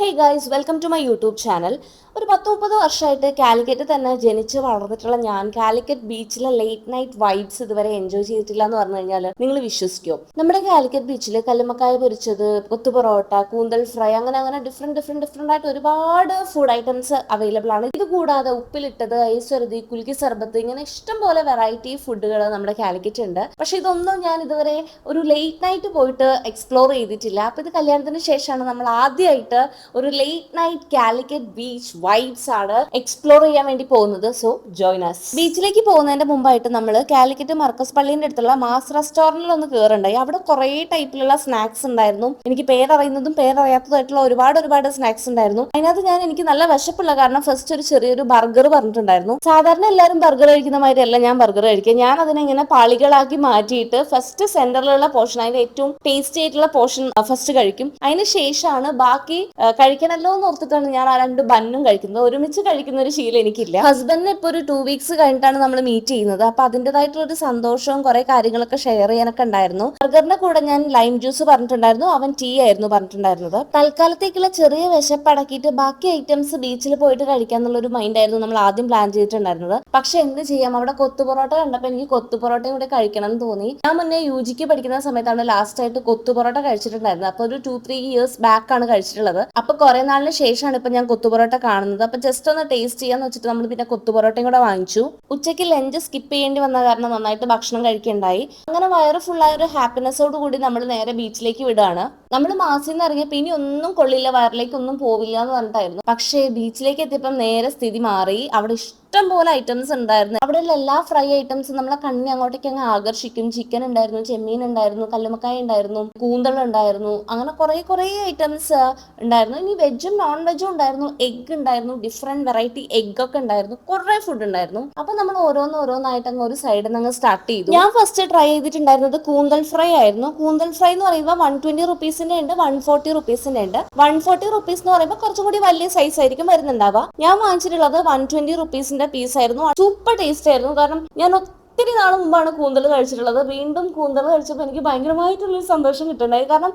Hey guys, welcome to my YouTube channel. ഒരു 10-30 വർഷമായിട്ട് കാലിക്കറ്റ് തന്നെ ജനിച്ച് വളർന്നിട്ടുള്ള ഞാൻ കാലിക്കറ്റ് ബീച്ചിലെ ലേറ്റ് നൈറ്റ് വൈബ്സ് ഇതുവരെ എൻജോയ് ചെയ്തിട്ടില്ല എന്ന് പറഞ്ഞു കഴിഞ്ഞാൽ നിങ്ങൾ വിശ്വസിക്കുമോ? നമ്മുടെ കാലിക്കറ്റ് ബീച്ചിൽ കല്ലുമ്മക്കായ പൊരിച്ചത്, കൊത്തു പൊറോട്ട, കൂന്തൽ ഫ്രൈ, അങ്ങനെ ഡിഫറെന്റ് ആയിട്ട് ഒരുപാട് ഫുഡ് ഐറ്റംസ് അവൈലബിൾ ആണ്. ഇത് കൂടാതെ ഉപ്പിലിട്ടത്, ഐശ്വരതി, കുൽക്കി സർബത്ത്, ഇങ്ങനെ ഇഷ്ടം പോലെ വെറൈറ്റി ഫുഡുകൾ നമ്മുടെ കാലിക്കറ്റ് ഉണ്ട്. പക്ഷെ ഇതൊന്നും ഞാൻ ഇതുവരെ ഒരു ലേറ്റ് നൈറ്റ് പോയിട്ട് എക്സ്പ്ലോർ ചെയ്തിട്ടില്ല. അപ്പൊ ഇത് കല്യാണത്തിന് ശേഷമാണ് നമ്മൾ ആദ്യമായിട്ട് ഒരു late night Calicut beach vibes ആണ് എക്സ്പ്ലോർ ചെയ്യാൻ വേണ്ടി പോകുന്നത്. So join us. ബീച്ചിലേക്ക് പോകുന്നതിന്റെ മുമ്പായിട്ട് നമ്മൾ കാലിക്കറ്റ് മർക്കസ് പള്ളിന്റെ അടുത്തുള്ള മാസ് റെസ്റ്റോറന്റിൽ ഒന്ന് കയറുണ്ടായി. അവിടെ കുറെ ടൈപ്പിലുള്ള സ്നാക്സ് ഉണ്ടായിരുന്നു. എനിക്ക് പേരറിയുന്നതും പേരറിയാത്തതായിട്ടുള്ള ഒരുപാട് സ്നാക്സ് ഉണ്ടായിരുന്നു. അതിനകത്ത് എനിക്ക് നല്ല വിശപ്പുള്ള കാരണം ഫസ്റ്റ് ഒരു ചെറിയൊരു ബർഗർ പറഞ്ഞിട്ടുണ്ടായിരുന്നു. സാധാരണ എല്ലാവരും ബർഗർ കഴിക്കുന്ന മാതിരിയല്ല ഞാൻ ബർഗർ കഴിക്കുക. ഞാൻ അതിനെ ഇങ്ങനെ പാളികളാക്കി മാറ്റിയിട്ട് ഫസ്റ്റ് സെന്ററിലുള്ള പോർഷൻ, അതിന്റെ ഏറ്റവും ടേസ്റ്റി ആയിട്ടുള്ള പോർഷൻ ഫസ്റ്റ് കഴിക്കും. അതിന് ശേഷമാണ് ബാക്കി കഴിക്കണല്ലോ എന്ന് ഓർത്തിട്ടാണ് ഞാൻ ആ 2 ബന്നും കഴിക്കുന്നത്. ഒരുമിച്ച് കഴിക്കുന്ന ഒരു ശീലം എനിക്കില്ല. ഹസ്ബൻഡിനെ ഇപ്പൊ ഒരു 2 വീക്സ് കഴിഞ്ഞിട്ടാണ് നമ്മൾ മീറ്റ് ചെയ്യുന്നത്. അപ്പൊ അതിൻ്റെതായിട്ടുള്ള ഒരു സന്തോഷവും കുറെ കാര്യങ്ങളൊക്കെ ഷെയർ ചെയ്യാനൊക്കെ ഉണ്ടായിരുന്നു. ബർഗറിന്റെ കൂടെ ഞാൻ ലൈം ജ്യൂസ് പറഞ്ഞിട്ടുണ്ടായിരുന്നു, അവൻ ടീ ആയിരുന്നു പറഞ്ഞിട്ടുണ്ടായിരുന്നത്. തൽക്കാലത്തേക്കുള്ള ചെറിയ വിശപ്പടക്കിയിട്ട് ബാക്കി ഐറ്റംസ് ബീച്ചിൽ പോയിട്ട് കഴിക്കാന്നുള്ള ഒരു മൈൻഡ് ആയിരുന്നു നമ്മൾ ആദ്യം പ്ലാൻ ചെയ്തിട്ടുണ്ടായിരുന്നത്. പക്ഷെ എന്ത് ചെയ്യാം, അവിടെ കൊത്തു പൊറോട്ട കണ്ടപ്പോൾ എനിക്ക് കൊത്തു പൊറോട്ടയും കൂടെ കഴിക്കണം എന്ന് തോന്നി. ഞാൻ മുന്നേ യുജിക്ക് പഠിക്കുന്ന സമയത്താണ് ലാസ്റ്റ് ആയിട്ട് കൊത്തു പൊറോട്ട കഴിച്ചിട്ടുണ്ടായിരുന്നത്. അപ്പൊ ഒരു 2-3 ഇയേഴ്സ് ബാക്ക് ആണ് കഴിച്ചിട്ടുള്ളത്. അപ്പൊ കുറെ നാളിന് ശേഷമാണ് ഇപ്പൊ ഞാൻ കൊത്തു പൊറോട്ട കാണുന്നത്. അപ്പൊ ജസ്റ്റ് ഒന്ന് ടേസ്റ്റ് ചെയ്യാന്ന് വെച്ചിട്ട് നമ്മൾ പിന്നെ കൊത്തു പൊറോട്ടയും കൂടെ വാങ്ങിച്ചു. ഉച്ചയ്ക്ക് ലഞ്ച് സ്കിപ്പ് ചെയ്യേണ്ടി വന്ന കാരണം നന്നായിട്ട് ഭക്ഷണം കഴിക്കണ്ടായി. അങ്ങനെ വയറ് ഫുള്ളായ ഒരു ഹാപ്പിനെസ്സോട് കൂടി നമ്മൾ നേരെ ബീച്ചിലേക്ക് വിടുകയാണ്. നമ്മൾ മാസിൽ നിന്ന് ഇറങ്ങിയപ്പോൾ ഇനി ഒന്നും കൊള്ളില്ല, വയറിലേക്ക് ഒന്നും പോവില്ല എന്ന് പറഞ്ഞിട്ടായിരുന്നു. പക്ഷേ ബീച്ചിലേക്ക് എത്തിയപ്പോൾ നേരെ സ്ഥിതി മാറി. അവിടെ ഇഷ്ടം പോലെ ഐറ്റംസ് ഉണ്ടായിരുന്നു. അവിടെയുള്ള എല്ലാ ഫ്രൈ ഐറ്റംസും നമ്മളെ കണ്ണിനെ അങ്ങോട്ടേക്ക് അങ്ങ് ആകർഷിക്കും. ചിക്കൻ ഉണ്ടായിരുന്നു, ചെമ്മീൻ ഉണ്ടായിരുന്നു, കല്ലുമ്മക്കായ ഉണ്ടായിരുന്നു, കൂന്തൾ ഉണ്ടായിരുന്നു, അങ്ങനെ കുറെ ഐറ്റംസ് ഉണ്ടായിരുന്നു. ഇനി വെജും നോൺ വെജും ഉണ്ടായിരുന്നു, എഗ് ഉണ്ടായിരുന്നു, ഡിഫറെന്റ് വെറൈറ്റി എഗ് ഒക്കെ ഉണ്ടായിരുന്നു, കുറെ ഫുഡ് ഉണ്ടായിരുന്നു. അപ്പൊ നമ്മൾ ഓരോന്നായിട്ട് അങ്ങ് ഒരു സൈഡിൽ നിന്ന് അങ്ങ് സ്റ്റാർട്ട് ചെയ്തു. ഞാൻ ഫസ്റ്റ് ട്രൈ ചെയ്തിട്ടുണ്ടായിരുന്നത് കൂന്തൽ ഫ്രൈ ആയിരുന്നു. കൂന്തൽ ഫ്രൈ എന്ന് പറയുമ്പോൾ 120 റുപ്പീസിന്റെ ഉണ്ട്, 140 റുപ്പീസിന്റെ ഉണ്ട്. 140 റുപ്പീസ് എന്ന് പറയുമ്പോൾ കുറച്ചുകൂടി വലിയ സൈസ് ആയിരിക്കും വരുന്നുണ്ടാവുക. ഞാൻ വാങ്ങിച്ചിട്ടുള്ളത് 120 റുപ്പീസിന്റെ പീസ് ആയിരുന്നു. സൂപ്പർ ടേസ്റ്റ് ആയിരുന്നു. കാരണം ഞാൻ ഒത്തിരി നാൾ മുമ്പാണ് കൂന്തൽ കഴിച്ചിട്ടുള്ളത്. വീണ്ടും കൂന്തൽ കഴിച്ചപ്പോൾ എനിക്ക് ഭയങ്കരമായിട്ടുള്ളൊരു സന്തോഷം കിട്ടുന്നുണ്ടായി. കാരണം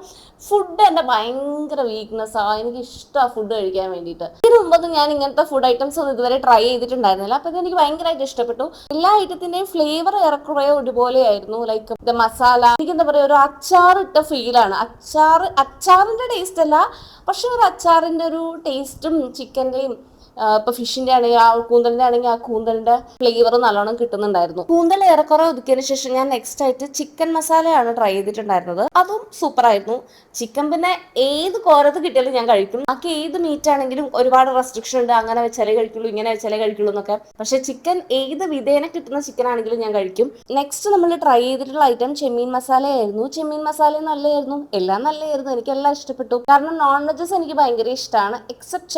ഫുഡ് എൻ്റെ ഭയങ്കര വീക്ക്നെസ് ആണ്. എനിക്ക് ഇഷ്ടമാണ് ഫുഡ് കഴിക്കാൻ വേണ്ടിയിട്ട്. ഇതിനു മുമ്പൊന്നും ഞാൻ ഇങ്ങനത്തെ ഫുഡ് ഐറ്റംസ് ഒന്നും ഇതുവരെ ട്രൈ ചെയ്തിട്ടുണ്ടായിരുന്നില്ല. അപ്പൊ ഇത് എനിക്ക് ഭയങ്കരമായിട്ട് ഇഷ്ടപ്പെട്ടു. എല്ലാ ഐറ്റത്തിന്റെയും ഫ്ലേവർ ഏറെക്കുറെ ഒരുപോലെയായിരുന്നു. ലൈക്ക് മസാല, എനിക്ക് എന്താ പറയുക, ഒരു അച്ചാറിട്ട ഫീലാണ്. അച്ചാറിന്റെ ടേസ്റ്റ് അല്ല, പക്ഷെ ഒരു അച്ചാറിന്റെ ഒരു ടേസ്റ്റും ചിക്കന്റെയും ഇപ്പൊ ഫിഷിന്റെ ആണെങ്കിൽ ആ കൂന്തലിന്റെ ആണെങ്കിൽ ആ കൂന്തലിന്റെ ഫ്ലേവർ നല്ലോണം കിട്ടുന്നുണ്ടായിരുന്നു. കൂന്തൽ ഏറെക്കുറെ ഒതുക്കിയതിനു ശേഷം ഞാൻ നെക്സ്റ്റ് ആയിട്ട് ചിക്കൻ മസാലയാണ് ട്രൈ ചെയ്തിട്ടുണ്ടായിരുന്നത്. അതും സൂപ്പർ ആയിരുന്നു. ചിക്കൻ പിന്നെ ഏത് കോരത്ത് കിട്ടിയാലും ഞാൻ കഴിക്കും. ബാക്കി ഏത് മീറ്റ് ആണെങ്കിലും ഒരുപാട് റെസ്ട്രിക്ഷൻ ഉണ്ട്, അങ്ങനെ വെച്ചാലേ കഴിക്കുള്ളൂ, ഇങ്ങനെ വെച്ചാലേ കഴിക്കുള്ളൂ എന്നൊക്കെ. പക്ഷെ ചിക്കൻ ഏത് വിധേന കിട്ടുന്ന ചിക്കൻ ആണെങ്കിലും ഞാൻ കഴിക്കും. നെക്സ്റ്റ് നമ്മൾ ട്രൈ ചെയ്തിട്ടുള്ള ഐറ്റം ചെമ്മീൻ മസാല ആയിരുന്നു. ചെമ്മീൻ മസാല നല്ലതായിരുന്നു, എല്ലാം നല്ലതായിരുന്നു, എനിക്ക് എല്ലാം ഇഷ്ടപ്പെട്ടു. കാരണം നോൺ വെജസ് എനിക്ക് ഭയങ്കര ഇഷ്ടമാണ്, എക്സെപ്റ്റ്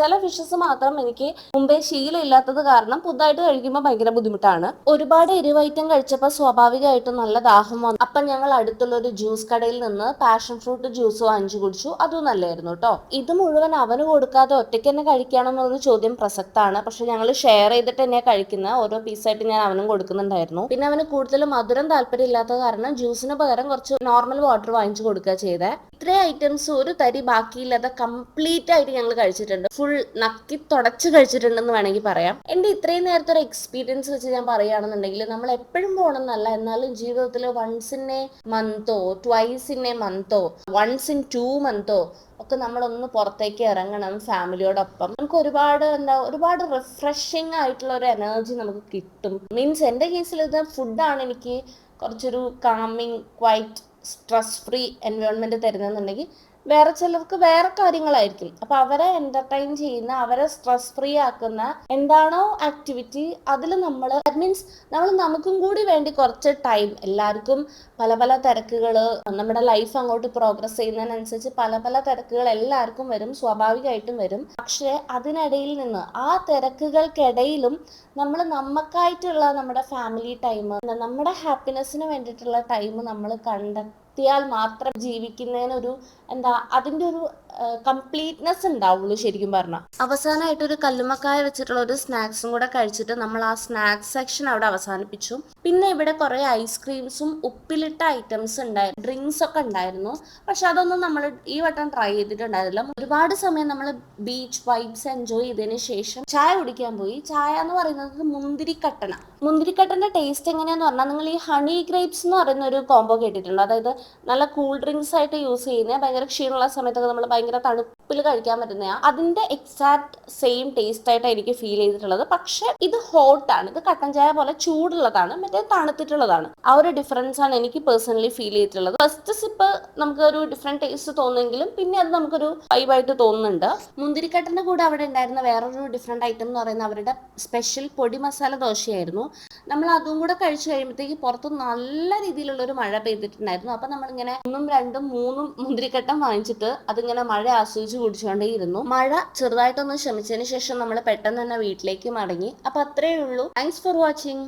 ചില ഫിഷസ് മാത്രം എനിക്ക് മുമ്പേ ശീലം ഇല്ലാത്തത് കാരണം പുതുതായിട്ട് കഴിക്കുമ്പോൾ ഭയങ്കര ബുദ്ധിമുട്ടാണ്. ഒരുപാട് എരിവ് ഐറ്റം കഴിച്ചപ്പോൾ സ്വാഭാവികമായിട്ടും നല്ല ദാഹം വന്നു. അപ്പം ഞങ്ങൾ അടുത്തുള്ള ഒരു ജ്യൂസ് കടയിൽ നിന്ന് പാഷൻ ഫ്രൂട്ട് ജ്യൂസ് വാങ്ങിച്ചു കുടിച്ചു. അതും നല്ലായിരുന്നു കേട്ടോ. ഇത് മുഴുവൻ അവന് കൊടുക്കാതെ ഒറ്റയ്ക്ക് തന്നെ കഴിക്കണമെന്നൊരു ചോദ്യം പ്രസക്താണ്. പക്ഷെ ഞങ്ങൾ ഷെയർ ചെയ്തിട്ട് തന്നെയാണ് കഴിക്കുന്നത്. ഓരോ പീസായിട്ട് ഞാൻ അവനും കൊടുക്കുന്നുണ്ടായിരുന്നു. പിന്നെ അവന് കൂടുതൽ മധുരം താല്പര്യം ഇല്ലാത്ത കാരണം ജ്യൂസിന് പകരം കുറച്ച് നോർമൽ വാട്ടർ വാങ്ങിച്ചു കൊടുക്കുക ചെയ്തേ. ഇത്രയും ഐറ്റംസ് ഒരു തരി ബാക്കിയില്ലാതെ കംപ്ലീറ്റ് ആയിട്ട് ഞങ്ങൾ കഴിച്ചിട്ടുണ്ട്. ഫുൾ നക്കി തുടച്ച് കഴിച്ചിട്ടുണ്ടെന്ന് വേണമെങ്കിൽ പറയാം. എൻ്റെ ഇത്രയും നേരത്തെ ഒരു എക്സ്പീരിയൻസ് വെച്ച് ഞാൻ പറയുകയാണെന്നുണ്ടെങ്കിൽ, നമ്മൾ എപ്പോഴും പോകണമെന്നല്ല, എന്നാലും ജീവിതത്തിൽ വൺസ് ഇൻ എ മന്തോ ട്വൈസ് ഇൻ എ മന്തോ വൺസ് ഇൻ 2 മന്തോ ഒക്കെ നമ്മളൊന്ന് പുറത്തേക്ക് ഇറങ്ങണം ഫാമിലിയോടൊപ്പം. നമുക്ക് ഒരുപാട് റിഫ്രഷിങ് ആയിട്ടുള്ള ഒരു എനർജി നമുക്ക് കിട്ടും. മീൻസ് എൻ്റെ കേസിൽ ഇത് ഫുഡാണ് എനിക്ക് കുറച്ചൊരു calming, quiet stress free environment തരുന്നെന്നുണ്ടെങ്കിൽ വേറെ ചിലർക്ക് വേറെ കാര്യങ്ങളായിരിക്കും. അപ്പൊ അവരെ എന്റർടൈൻ ചെയ്യുന്ന, അവരെ സ്ട്രെസ് ഫ്രീ ആക്കുന്ന എന്താണോ ആക്ടിവിറ്റി, അതിൽ നമ്മൾ ദാറ്റ് മീൻസ് നമ്മൾ നമുക്കും കൂടി വേണ്ടി കുറച്ച് ടൈം, എല്ലാവർക്കും പല പല തിരക്കുകൾ, നമ്മുടെ ലൈഫ് അങ്ങോട്ട് പ്രോഗ്രസ് ചെയ്യുന്നതിനനുസരിച്ച് പല തിരക്കുകൾ എല്ലാവർക്കും വരും, സ്വാഭാവികമായിട്ടും വരും. പക്ഷെ അതിനിടയിൽ നിന്ന്, ആ തിരക്കുകൾക്കിടയിലും നമ്മൾ നമുക്കായിട്ടുള്ള നമ്മുടെ ഫാമിലി ടൈം, നമ്മുടെ ഹാപ്പിനെസ്സിന് വേണ്ടിയിട്ടുള്ള ടൈം നമ്മൾ കണ്ടെത്തിയാൽ മാത്രം ജീവിക്കുന്നതിനൊരു അതിൻ്റെ ഒരു കംപ്ലീറ്റ്നെസ് ഉണ്ടാവുള്ളൂ ശരിക്കും പറഞ്ഞാൽ. അവസാനമായിട്ട് ഒരു കല്ലുമ്മക്കായ വെച്ചിട്ടുള്ള ഒരു സ്നാക്സും കൂടെ കഴിച്ചിട്ട് നമ്മൾ ആ സ്നാക്സ് സെക്ഷൻ അവിടെ അവസാനിപ്പിച്ചു. പിന്നെ ഇവിടെ കുറെ ഐസ്ക്രീംസും ഉപ്പിലിട്ട ഐറ്റംസ് ഉണ്ടായിരുന്നു, ഡ്രിങ്ക്സ് ഒക്കെ ഉണ്ടായിരുന്നു. പക്ഷെ അതൊന്നും നമ്മൾ ഈ വട്ടം ട്രൈ ചെയ്തിട്ടുണ്ടായിരുന്നില്ല. ഒരുപാട് സമയം നമ്മൾ ബീച്ച് വൈബ്സ് എൻജോയ് ചെയ്തതിന് ശേഷം ചായ കുടിക്കാൻ പോയി. ചായ എന്ന് പറയുന്നത് മുന്തിരിക്കട്ടന്റെ ടേസ്റ്റ് എങ്ങനെയാന്ന് പറഞ്ഞാൽ, നിങ്ങൾ ഈ ഹണി ഗ്രേപ്സ് എന്ന് പറയുന്ന ഒരു കോംബോ കേട്ടിട്ടുണ്ട്. അതായത് നല്ല കൂൾ ഡ്രിങ്ക്സ് ആയിട്ട് യൂസ് ചെയ്യുന്ന, ഭയങ്കര ക്ഷീണമുള്ള സമയത്തൊക്കെ നമ്മൾ ഭയങ്കര തണുപ്പിൽ കഴിക്കാൻ പറ്റുന്ന അതിന്റെ എക്സാക്ട് സെയിം ടേസ്റ്റ് ആയിട്ട് എനിക്ക് ഫീൽ ചെയ്തിട്ടുള്ളത്. പക്ഷെ ഇത് ഹോട്ടാണ്, ഇത് കട്ടൻ ചായ പോലെ ചൂടുള്ളതാണ്, മറ്റേ തണുത്തിട്ടുള്ളതാണ്. ആ ഒരു ഡിഫറൻസ് ആണ് എനിക്ക് പേഴ്സണലി ഫീൽ ചെയ്തിട്ടുള്ളത്. ഫസ്റ്റ് സിപ്പ് നമുക്ക് ഒരു ഡിഫറെന്റ് ടേസ്റ്റ് തോന്നുമെങ്കിലും പിന്നെ അത് നമുക്കൊരു വൈബായിട്ട് തോന്നുന്നുണ്ട്. മുന്തിരിക്കട്ടന്റെ കൂടെ അവിടെ ഉണ്ടായിരുന്ന വേറൊരു ഡിഫറെന്റ് ഐറ്റം എന്ന് പറയുന്നത് അവരുടെ സ്പെഷ്യൽ പൊടി മസാല ദോശയായിരുന്നു. നമ്മൾ അതും കൂടെ കഴിച്ചു കഴിയുമ്പോഴത്തേക്ക് പുറത്ത് നല്ല രീതിയിലുള്ള ഒരു മഴ പെയ്തിട്ടുണ്ടായിരുന്നു. അപ്പൊ നമ്മളിങ്ങനെ 1, 2, 3 മുന്തിരിക്കട്ടം വാങ്ങിച്ചിട്ട് അതിങ്ങനെ മഴ ആസ്വദിച്ച് കുടിച്ചുകൊണ്ടേയിരുന്നു. മഴ ചെറുതായിട്ടൊന്ന് ശമിച്ചതിന് ശേഷം നമ്മൾ പെട്ടെന്ന് തന്നെ വീട്ടിലേക്ക് മടങ്ങി. അപ്പൊ അത്രയേ ഉള്ളൂ. Thanks for watching.